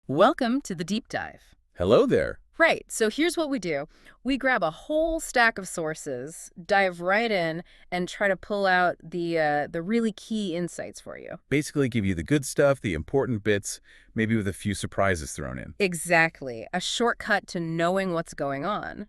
Welcome to the deep dive. Hello there. Right, so here's what we do. We grab a whole stack of sources, dive right in, and try to pull out the really key insights for you. Basically give you the good stuff, the important bits, maybe with a few surprises thrown in. Exactly, a shortcut to knowing what's going on.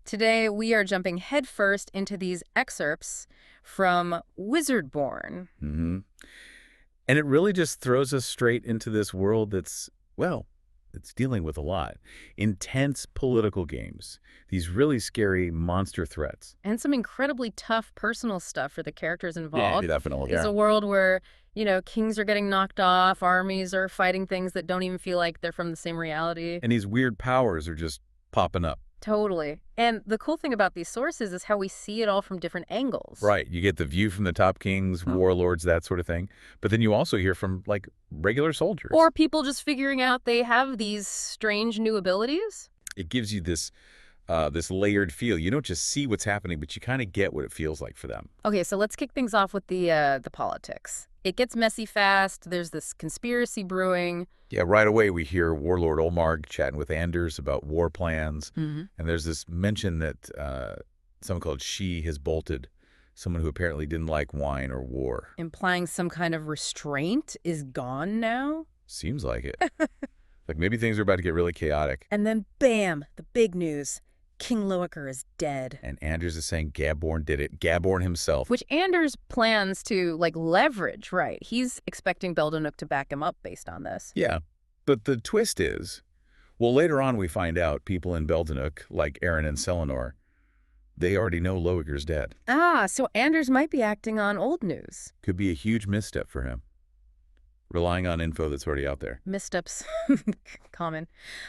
Today, we are jumping headfirst into these excerpts from Wizardborn. hmm And it really just throws us straight into this world that's, well, it's dealing with a lot. Intense political games, these really scary monster threats. And some incredibly tough personal stuff for the characters Yeah, involved. definitely. It's Yeah. a world where, kings are getting knocked off, armies are fighting things that don't even feel like they're from the same reality. And these weird powers are just popping up. Totally. And the cool thing about these sources is how we see it all from different angles. Right. You get the view from the top kings, warlords, that sort of thing. But then you also hear from, like, regular soldiers. Or people just figuring out they have these strange new abilities. It gives you this layered feel. You don't just see what's happening, but you kind of get what it feels like for them. Okay, so let's kick things off with the politics. It gets messy fast. There's this conspiracy brewing. Yeah, right away we hear Warlord Olmarg chatting with Anders about war plans. And there's this mention that someone called She has bolted, someone who apparently didn't like wine or war. Implying some kind of restraint is gone now. Seems like it. Like maybe things are about to get really chaotic. And then bam, the big news. King Loeker is dead. And Anders is saying Gaborn did it. Gaborn himself. Which Anders plans to, leverage, right? He's expecting Beldenuk to back him up based on this. Yeah, but the twist is, well, later on we find out people in Beldenuk, like Aaron and Selenor, they already know Loeker's dead. Ah, so Anders might be acting on old news. Could be a huge misstep for him, relying on info that's already out there. Missteps. Common.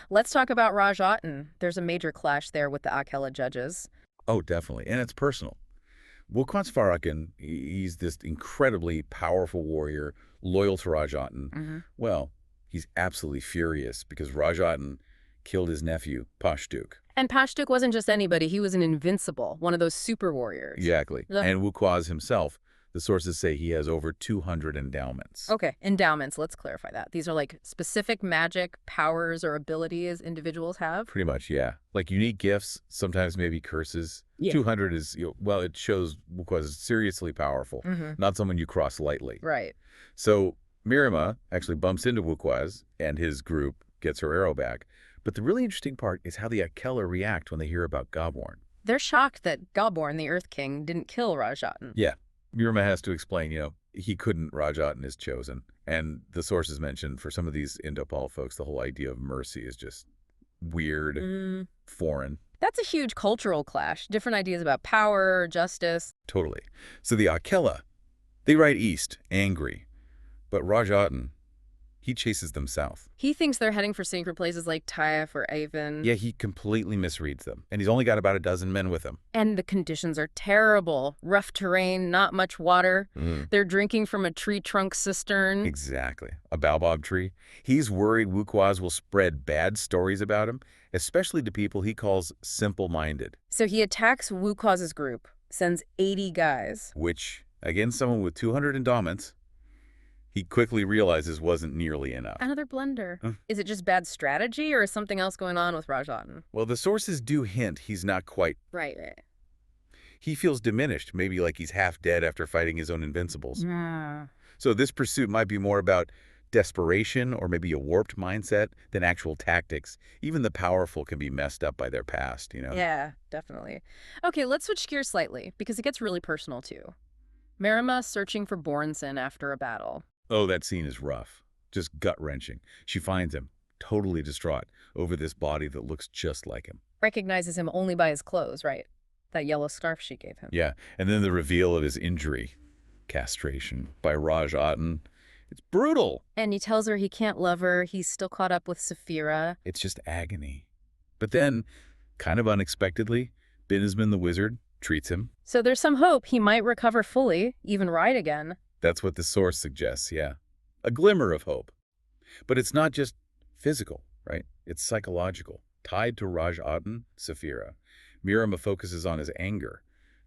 Let's talk about Raj Ahten. There's a major clash there with the Akela judges. Oh, definitely. And it's personal. Wukwan's Farakin, he's this incredibly powerful warrior, loyal to Raj Ahten. Well, he's absolutely furious because Raj Ahten killed his nephew, Pashduk. And Pashduk wasn't just anybody. He was an invincible, one of those super warriors. Exactly. Ugh. And Wukwaz himself, the sources say he has over 200 endowments. Okay, endowments. Let's clarify that. These are like specific magic powers or abilities individuals have. Pretty much, yeah. Like unique gifts, sometimes maybe curses. Yeah. 200 is, well, it shows Wukwaz is seriously powerful, not someone you cross lightly. Right. So Myrrima actually bumps into Wukwaz, and his group gets her arrow back. But the really interesting part is how the Akela react when they hear about Gaborn. They're shocked that Gaborn, the Earth King, didn't kill Raj Ahten. Yeah. Myrrima has to explain, he couldn't, Raj Ahten is chosen. And the sources mentioned for some of these Indopal folks, the whole idea of mercy is just weird, foreign. That's a huge cultural clash. Different ideas about power, justice. Totally. So the Akela, they ride east, angry. But Raj Ahten, he chases them south. He thinks they're heading for sacred places like Taif or Avon. Yeah, he completely misreads them. And he's only got about a dozen men with him. And the conditions are terrible. Rough terrain, not much water. They're drinking from a tree trunk cistern. Exactly. A baobab tree. He's worried Wukwaz will spread bad stories about him, especially to people he calls simple-minded. So he attacks Wukwaz's group, sends 80 guys. Which, again, someone with 200 endowments, he quickly realizes wasn't nearly enough. Another blunder. Is it just bad strategy or is something else going on with Raj Ahten? Well, the sources do hint he's not quite. Right. He feels diminished, maybe like he's half dead after fighting his own invincibles. Yeah. So this pursuit might be more about desperation or maybe a warped mindset than actual tactics. Even the powerful can be messed up by their past, Yeah, definitely. Okay, let's switch gears slightly because it gets really personal too. Myrrima searching for Borenson after a battle. Oh, that scene is rough. Just gut-wrenching. She finds him, totally distraught, over this body that looks just like him. Recognizes him only by his clothes, right? That yellow scarf she gave him. Yeah, and then the reveal of his injury. Castration by Raj Ahten. It's brutal. And he tells her he can't love her. He's still caught up with Saphira. It's just agony. But then, kind of unexpectedly, Binisman the wizard treats him. So there's some hope he might recover fully, even ride again. That's what the source suggests, yeah. A glimmer of hope. But it's not just physical, right? It's psychological, tied to Raj Ahten, Saphira. Myrrima focuses on his anger,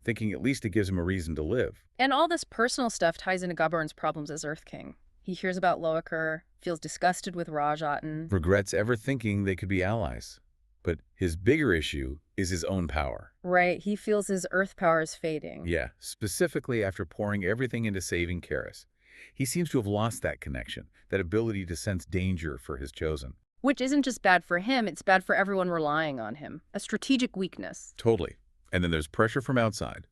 thinking at least it gives him a reason to live. And all this personal stuff ties into Gaborn's problems as Earth King. He hears about Loaker, feels disgusted with Ahten. Regrets ever thinking they could be allies. But his bigger issue is his own power. Right, he feels his earth power is fading. Yeah, specifically after pouring everything into saving Karis. He seems to have lost that connection, that ability to sense danger for his chosen. Which isn't just bad for him, it's bad for everyone relying on him. A strategic weakness. Totally. And then there's pressure from outside.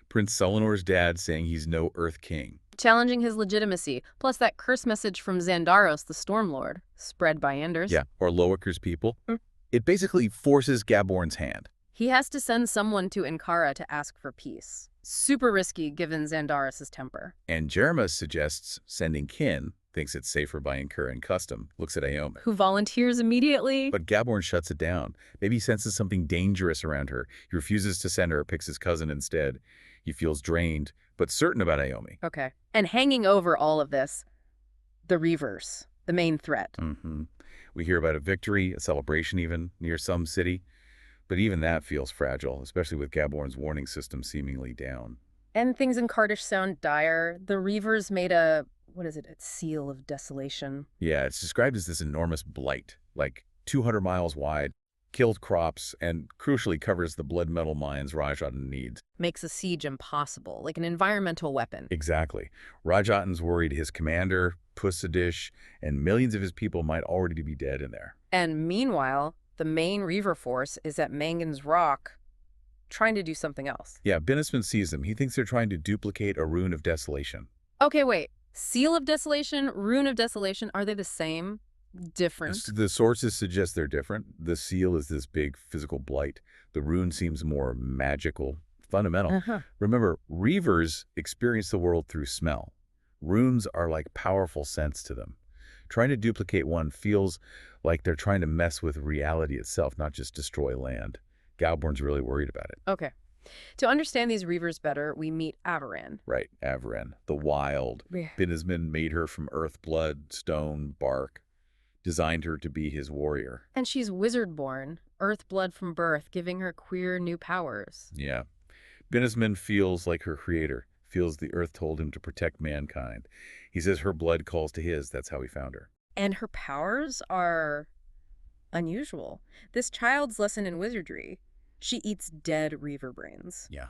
Prince Selenor's dad saying he's no Earth King. Challenging his legitimacy, plus that curse message from Xandaros, the Stormlord, spread by Anders. Yeah, or Loaker's people. It basically forces Gaborn's hand. He has to send someone to Ankara to ask for peace. Super risky given Xandaros' temper. And Myrrima suggests sending Kin, thinks it's safer by Ankara custom, looks at Aomen. Who volunteers immediately. But Gaborn shuts it down. Maybe he senses something dangerous around her. He refuses to send her, picks his cousin instead. He feels drained, but certain about Aomen. Okay. And hanging over all of this, the reavers, the main threat. We hear about a victory, a celebration even, near some city. But even that feels fragile, especially with Gaborn's warning system seemingly down. And things in Kardish sound dire. The reavers made a, what is it, a seal of desolation. Yeah, it's described as this enormous blight, like 200 miles wide, killed crops, and crucially covers the blood metal mines Ahten needs. Makes a siege impossible, like an environmental weapon. Exactly. Ahten's worried his commander, Pussadish, and millions of his people might already be dead in there. And meanwhile, the main reaver force is at Mangan's Rock, trying to do something else. Yeah, Binisman sees them. He thinks they're trying to duplicate a rune of desolation. Okay, wait. Seal of desolation, rune of desolation, are they the same? Different? The sources suggest they're different. The seal is this big physical blight. The rune seems more magical, fundamental. Remember, reavers experience the world through smell. Runes are like powerful scents to them. Trying to duplicate one feels like they're trying to mess with reality itself, not just destroy land. Gaborn's really worried about it. Okay. To understand these reavers better, we meet Averan. Right, Averan, the wild. Yeah. Binisman made her from earth blood, stone, bark, designed her to be his warrior. And she's Wizardborn, earth blood from birth, giving her queer new powers. Yeah. Binisman feels like her creator, feels the earth told him to protect mankind. He says her blood calls to his. That's how he found her. And her powers are unusual. This child's lesson in wizardry. She eats dead reaver brains. Yeah.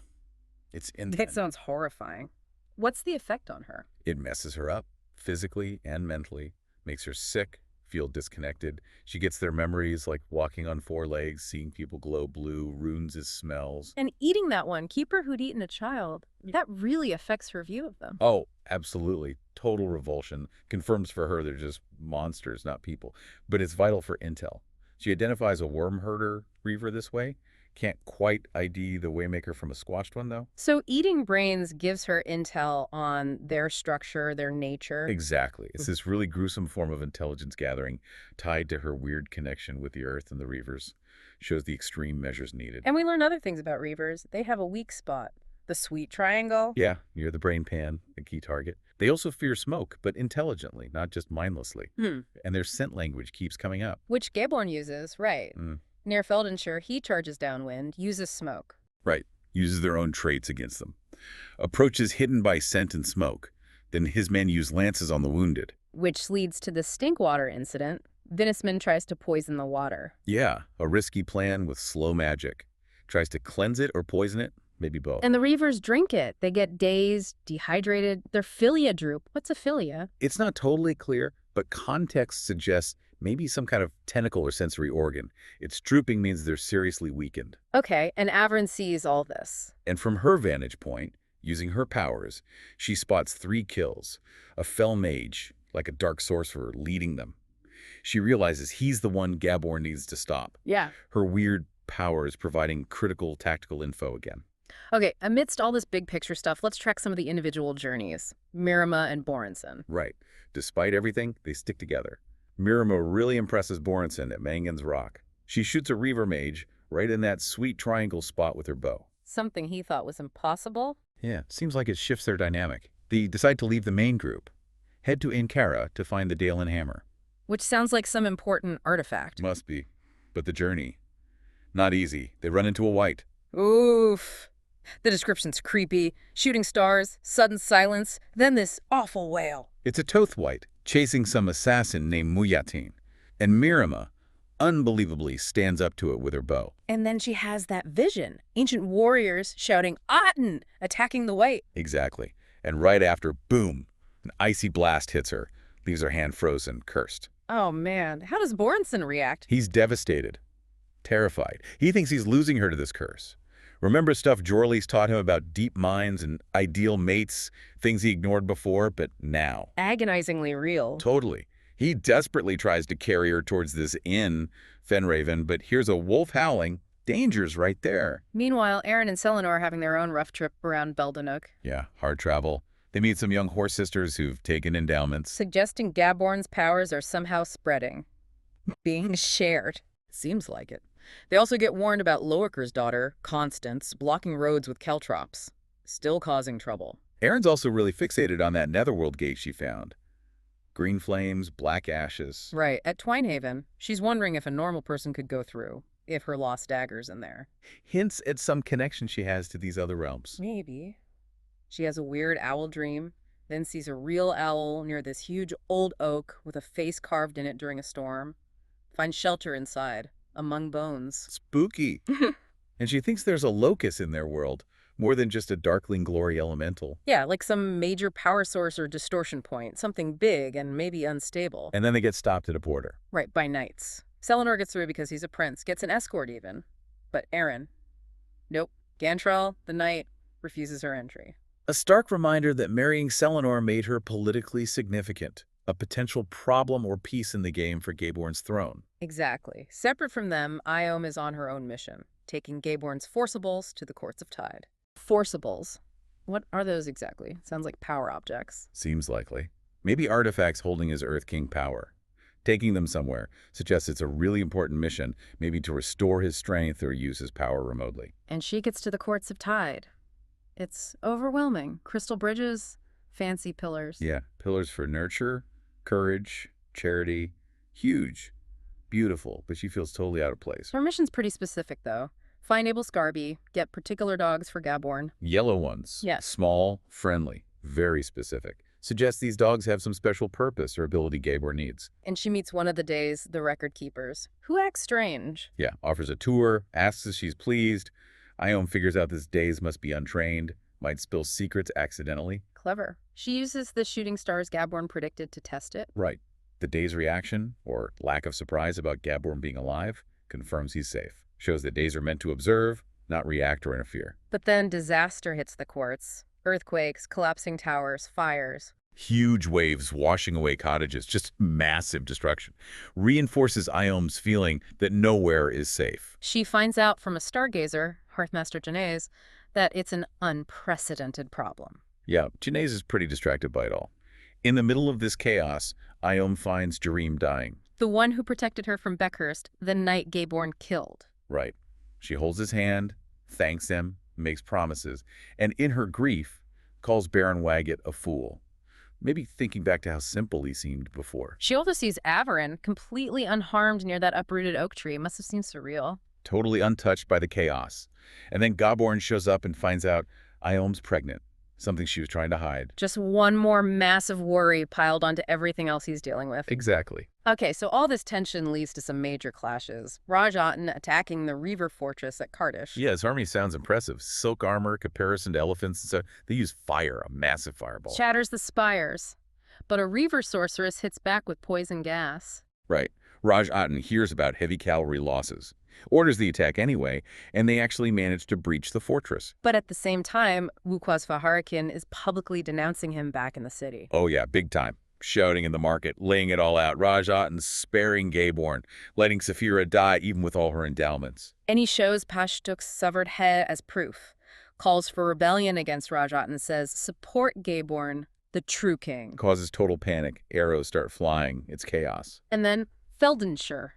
It's intense. That sounds horrifying. What's the effect on her? It messes her up, physically and mentally, makes her sick, feel disconnected. She gets their memories like walking on four legs, seeing people glow blue, runes as smells. And eating that one keeper who'd eaten a child, that really affects her view of them. Oh, absolutely. Total revulsion. Confirms for her they're just monsters, not people. But it's vital for intel. She identifies a worm herder reaver this way. Can't quite ID the Waymaker from a squashed one, though. So eating brains gives her intel on their structure, their nature. Exactly. It's this really gruesome form of intelligence gathering tied to her weird connection with the Earth and the Reavers. Shows the extreme measures needed. And we learn other things about Reavers. They have a weak spot. The sweet triangle. Yeah, near the brain pan, a key target. They also fear smoke, but intelligently, not just mindlessly. And their scent language keeps coming up. Which Gaborn uses, right. Near Feldenshire, he charges downwind, uses smoke. Right. Uses their own traits against them. Approaches hidden by scent and smoke. Then his men use lances on the wounded. Which leads to the Stinkwater incident. Binisman tries to poison the water. Yeah, a risky plan with slow magic. Tries to cleanse it or poison it, maybe both. And the Reavers drink it. They get dazed, dehydrated. Their philia droop. What's a philia? It's not totally clear, but context suggests maybe some kind of tentacle or sensory organ. Its drooping means they're seriously weakened. Okay, and Averan sees all this. And from her vantage point, using her powers, she spots 3 kills. A fell mage, like a dark sorcerer, leading them. She realizes he's the one Gaborn needs to stop. Yeah. Her weird powers providing critical tactical info again. Okay, amidst all this big picture stuff, let's track some of the individual journeys. Myrrima and Borenson. Right. Despite everything, they stick together. Myrrima really impresses Borenson at Mangan's Rock. She shoots a reaver mage right in that sweet triangle spot with her bow. Something he thought was impossible? Yeah, seems like it shifts their dynamic. They decide to leave the main group, head to Ankara to find the Dalen Hammer. Which sounds like some important artifact. Must be. But the journey, not easy. They run into a wight. Oof. The description's creepy. Shooting stars, sudden silence, then this awful wail. It's a Toth wight, chasing some assassin named Muyatin. And Myrrima, unbelievably, stands up to it with her bow. And then she has that vision. Ancient warriors shouting, Ahten! Attacking the white. Exactly. And right after, boom, an icy blast hits her, leaves her hand frozen, cursed. Oh man, how does Borenson react? He's devastated, terrified. He thinks he's losing her to this curse. Remember stuff Jorley's taught him about deep minds and ideal mates, things he ignored before, but now. Agonizingly real. Totally. He desperately tries to carry her towards this inn, Fenraven, but here's a wolf howling. Danger's right there. Meanwhile, Aaron and Selenor are having their own rough trip around Beldanook. Yeah, hard travel. They meet some young horse sisters who've taken endowments. Suggesting Gaborn's powers are somehow spreading. Being shared. Seems like it. They also get warned about Loiker's daughter, Constance, blocking roads with caltrops. Still causing trouble. Erin's also really fixated on that netherworld gate she found. Green flames, black ashes. Right, at Twinehaven, she's wondering if a normal person could go through, if her lost dagger's in there. Hints at some connection she has to these other realms. Maybe. She has a weird owl dream, then sees a real owl near this huge old oak with a face carved in it during a storm. Finds shelter inside, among bones. Spooky. And she thinks there's a locus in their world, more than just a darkling glory elemental. Yeah, like some major power source or distortion point, something big and maybe unstable. And then they get stopped at a border. Right, by knights. Selenor gets through because he's a prince, gets an escort even. But Aaron, nope. Gantrell, the knight, refuses her entry. A stark reminder that marrying Selenor made her politically significant, a potential problem or piece in the game for Gaborn's throne. Exactly. Separate from them, Iome is on her own mission, taking Gaborn's forcibles to the courts of Tide. Forcibles. What are those exactly? Sounds like power objects. Seems likely. Maybe artifacts holding his Earth King power. Taking them somewhere suggests it's a really important mission, maybe to restore his strength or use his power remotely. And she gets to the courts of Tide. It's overwhelming. Crystal bridges, fancy pillars. Yeah, pillars for nurture, courage, charity. Huge. Beautiful, but she feels totally out of place. Her mission's pretty specific, though. Find Abel Scarby, get particular dogs for Gaborn. Yellow ones. Yes. Small, friendly, very specific. Suggests these dogs have some special purpose or ability Gaborn needs. And she meets one of the day's, the record keepers, who acts strange. Yeah, offers a tour, asks if she's pleased. Iome figures out this days must be untrained, might spill secrets accidentally. Clever. She uses the shooting stars Gaborn predicted to test it. Right. The day's reaction, or lack of surprise about Gaborn being alive, confirms he's safe. Shows that days are meant to observe, not react or interfere. But then disaster hits the courts. Earthquakes, collapsing towers, fires. Huge waves washing away cottages, just massive destruction. Reinforces Iome's feeling that nowhere is safe. She finds out from a stargazer, Hearthmaster Janae's, that it's an unprecedented problem. Yeah, Janae's is pretty distracted by it all. In the middle of this chaos, Iome finds Jareem dying. The one who protected her from Beckhurst, the night Gaborn killed. Right. She holds his hand, thanks him, makes promises, and in her grief, calls Baron Waggett a fool. Maybe thinking back to how simple he seemed before. She also sees Averan completely unharmed near that uprooted oak tree. Must have seemed surreal. Totally untouched by the chaos. And then Gaborn shows up and finds out Iome's pregnant, something she was trying to hide. Just one more massive worry piled onto everything else he's dealing with. Exactly. Okay, so all this tension leads to some major clashes. Ahten attacking the Reaver fortress at Kardish. Yeah, his army sounds impressive. Silk armor, caparisoned elephants, and so they use fire, a massive fireball. Shatters the spires. But a Reaver sorceress hits back with poison gas. Right. Ahten hears about heavy cavalry losses, orders the attack anyway, and they actually manage to breach the fortress. But at the same time, Wukwaz Faharakin is publicly denouncing him back in the city. Oh yeah, big time. Shouting in the market, laying it all out. Ahten sparing Gaborn, letting Saphira die even with all her endowments. And he shows Pashtuk's severed head as proof. Calls for rebellion against Ahten, says, support Gaborn, the true king. Causes total panic. Arrows start flying. It's chaos. And then Feldenshire.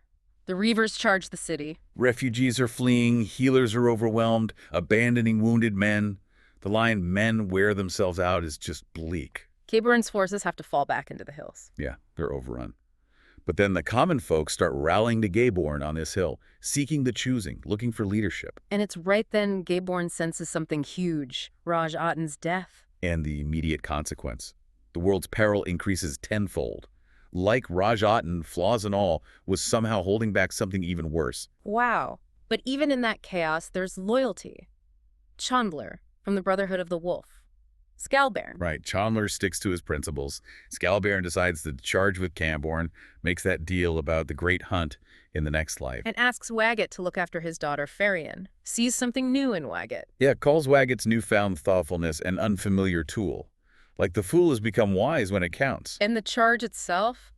The Reavers charge the city. Refugees are fleeing, healers are overwhelmed, abandoning wounded men. The line men wear themselves out is just bleak. Gaborn's forces have to fall back into the hills. Yeah, they're overrun. But then the common folk start rallying to Gaborn on this hill, seeking the choosing, looking for leadership. And it's right then Gaborn senses something huge, Ahten's death. And the immediate consequence. The world's peril increases tenfold. like Ahten, flaws and all, was somehow holding back something even worse. Wow. But even in that chaos, there's loyalty. Chandler, from the Brotherhood of the Wolf. Scalbairn. Right, Chandler sticks to his principles. Scalbairn decides to charge with Gaborn, makes that deal about the great hunt in the next life. And asks Waggett to look after his daughter Farian. Sees something new in Waggett. Yeah, calls Waggett's newfound thoughtfulness an unfamiliar tool. Like the fool has become wise when it counts. And the charge itself?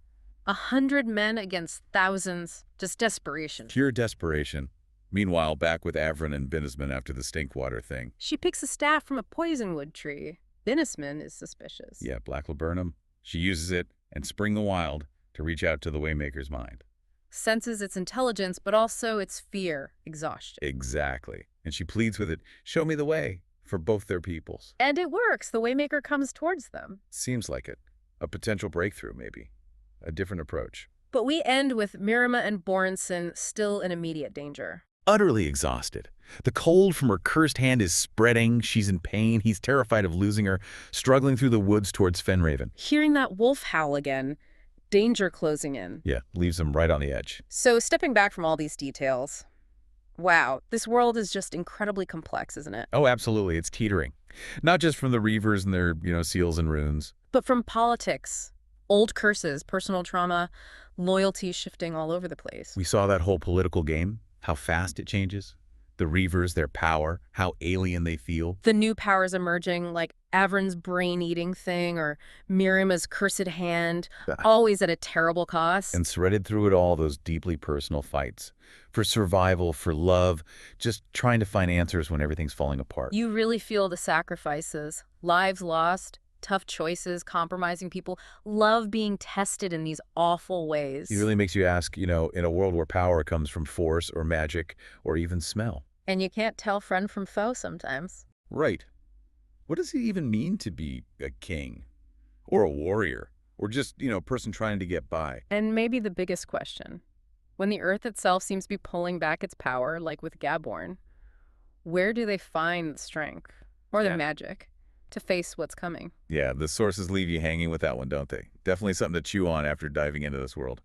100 men against thousands. Just desperation. Pure desperation. Meanwhile, back with Averan and Binisman after the stinkwater thing. She picks a staff from a poisonwood tree. Binisman is suspicious. Yeah, Black Laburnum. She uses it and Spring the Wild to reach out to the Waymaker's mind. Senses its intelligence, but also its fear, exhaustion. Exactly. And she pleads with it, show me the way for both their peoples. And it works. The Waymaker comes towards them. Seems like it. A potential breakthrough, maybe. A different approach. But we end with Myrrima and Borenson still in immediate danger. Utterly exhausted. The cold from her cursed hand is spreading. She's in pain. He's terrified of losing her, struggling through the woods towards Fenraven. Hearing that wolf howl again, danger closing in. Yeah, leaves him right on the edge. So stepping back from all these details, wow, this world is just incredibly complex, isn't it? Oh, absolutely. It's teetering. Not just from the reavers and their, seals and runes. But from politics, old curses, personal trauma, loyalty shifting all over the place. We saw that whole political game, how fast it changes. The reavers, their power, how alien they feel. The new powers emerging, like Averan's brain-eating thing or Myrrima's cursed hand, always at a terrible cost. And threaded through it all, those deeply personal fights. For survival, for love, just trying to find answers when everything's falling apart. You really feel the sacrifices, lives lost, tough choices, compromising people, love being tested in these awful ways. It really makes you ask, in a world where power comes from force or magic or even smell. And you can't tell friend from foe sometimes. Right. What does it even mean to be a king? Or a warrior? Or just, a person trying to get by? And maybe the biggest question, when the earth itself seems to be pulling back its power, like with Gaborn, where do they find the strength or the magic to face what's coming? Yeah, the sources leave you hanging with that one, don't they? Definitely something to chew on after diving into this world.